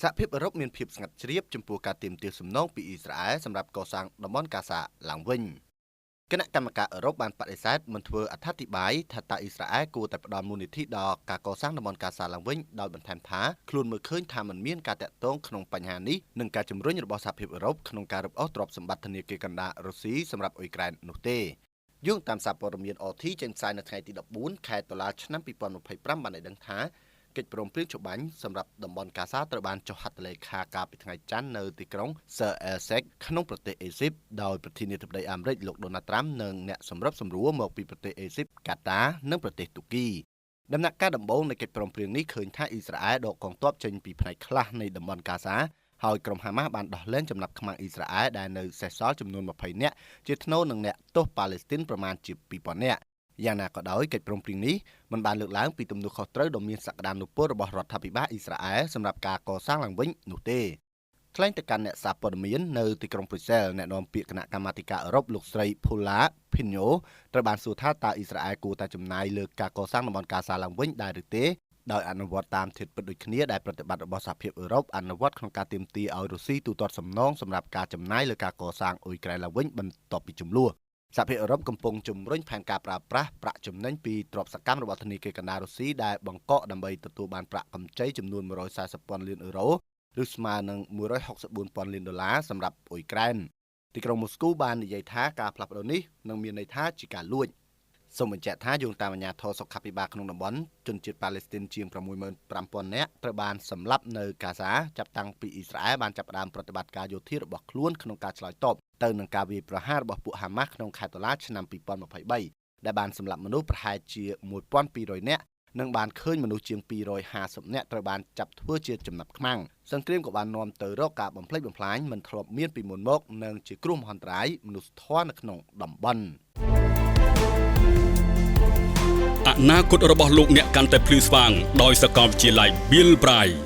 សហភាពអឺរ៉ុបមានភាពស្ងាត់ជ្រាបចំពោះការទាមទារសំណងពីអ៊ីស្រាអែលសម្រាប់កសាងតំបន់កាហ្សាឡើងវិញគណៈកម្មការអឺរ៉ុបបានបដិសេធមិនធ្វើអត្ថាធិប្បាយថាតើអ៊ីស្រាអែលគួរតែផ្ដល់មូលនិធិដល់ការកសាងតំបន់កាហ្សាឡើងវិញដោយបន្ថែមថាខ្លួនមើលឃើញថាមិនមានការតាក់ទងក្នុងបញ្ហានេះនិងការជំរុញរបស់សហភាពអឺរ៉ុបក្នុងការរឹបអូសទ្រព្យសម្បត្តិធនាគារកណ្ដាលរុស្ស៊ីសម្រាប់អ៊ុយក្រែននោះទេយោងតាមសារព័ត៌មាន RT ចេញផ្សាយនៅថ្ងៃទី14ខែតុលាឆ្នាំ2025បានឲ្យដឹងថាកិច្ចព្រមព្រៀងច្បាញ់សម្រាប់តំបន់កាហ្សាត្រូវបានចុះហត្ថលេខាកាលពីថ្ងៃច័ន្ទនៅទីក្រុង Sir El-Sheikh ក្នុងប្រទេសអេស៊ីបដោយប្រធានាធិបតីអាមេរិកលោក Donald Trump និងអ្នកសម្របសម្រួលមកពីប្រទេសអេស៊ីប កាតា និងប្រទេសទូគីដំណាក់កាលដំបូងនៃកិច្ចព្រមព្រៀងនេះឃើញថាអ៊ីស្រាអែលដកកងទ័ពចេញពីផ្នែកខ្លះនៃតំបន់កាហ្សាហើយក្រុមហាម៉ាស់បានដោះលែងចំណាប់ខ្មាំងអ៊ីស្រាអែលដែលនៅសេសសល់ចំនួន20នាក់ជាថ្នូរនឹងអ្នកទោសប៉ាឡេស្ទីនប្រមាណជា2000នាក់យ៉ាងណាក៏ដោយកិច្ចព្រមព្រៀងនេះមិនបានលើកឡើងពីទំនួលខុសត្រូវដ៏មានសក្តានុពលរបស់រដ្ឋាភិបាលអ៊ីស្រាអែលសម្រាប់ការកសាងឡើងវិញនោះទេថ្លែងទៅកាន់អ្នកសារព័ត៌មាននៅទីក្រុងប្រ៊ុយសែលអ្នកនាំពាក្យគណៈកម្មាធិការអឺរ៉ុបលោកស្រី Paula Pinho ត្រូវបានសួរថាតើអ៊ីស្រាអែលគួរតែចំណាយលើការកសាងតំបន់កាហ្សាឡើងវិញដែរឬទេដោយអនុវត្តតាមធិបតីដូចគ្នាដែលប្រតិបត្តិរបស់សហភាពអឺរ៉ុបអនុវត្តក្នុងការទាមទារឲ្យរុស្ស៊ីទូទាត់សំណងសម្រាប់ការចំណាយលើការកសាងអ៊ុយក្រែនឡើងវិញបន្ទាប់ពីជម្លោះសហភាពអឺរ៉ុបកំពុងជំរុញផែនការប្រើប្រាស់ប្រាក់ចំណេញពីទ្រព្យសកម្មរបស់ធនាគារកណ្ដាលរុស្ស៊ីដែលបង្កក់ដើម្បីទទួលបានប្រាក់កម្ចីចំនួន140,000 លានអឺរ៉ូឬស្មើនឹង164,000 លានដុល្លារសម្រាប់អ៊ុយក្រែនទីក្រុងមូស្គូបាននិយាយថាការផ្លាស់ប្ដូរនេះនឹងមានន័យថាជាការលួចសូមបញ្ជាក់ថាយោងតាមអាជ្ញាធរសុខាភិបាលក្នុងតំបន់ជនជាតិប៉ាឡេស្ទីនជាង 65,000 នាក់ត្រូវបានសម្លាប់នៅកាហ្សាចាប់តាំងពីអ៊ីស្រាអែលបានចាប់ផ្ដើមប្រតិបត្តិការយោធារបស់ខ្លួនក្នុងការឆ្លើយតបទៅនឹងការវាយប្រហាររបស់ពួកហាម៉ាស់ក្នុងខែតុលាឆ្នាំ2023ដែលបានសម្លាប់មនុស្សប្រហែលជា 1,200 នាក់និងបានឃើញមនុស្សជាង250នាក់ត្រូវបានចាប់ធ្វើជាចំណាប់ខ្មាំងសង្គ្រាមក៏បាននាំទៅរកការបំផ្លិចបំផ្លាញមិនធ្លាប់មានពីមុនមកនិងជាគ្រោះមហន្តរាយមនុស្សធម៌នៅក្នុងតំបន់អនាគតរបស់លោកអ្នកកាន់តែភ្លឺស្វាងដោយសាកលវិទ្យាល័យ Bill Braille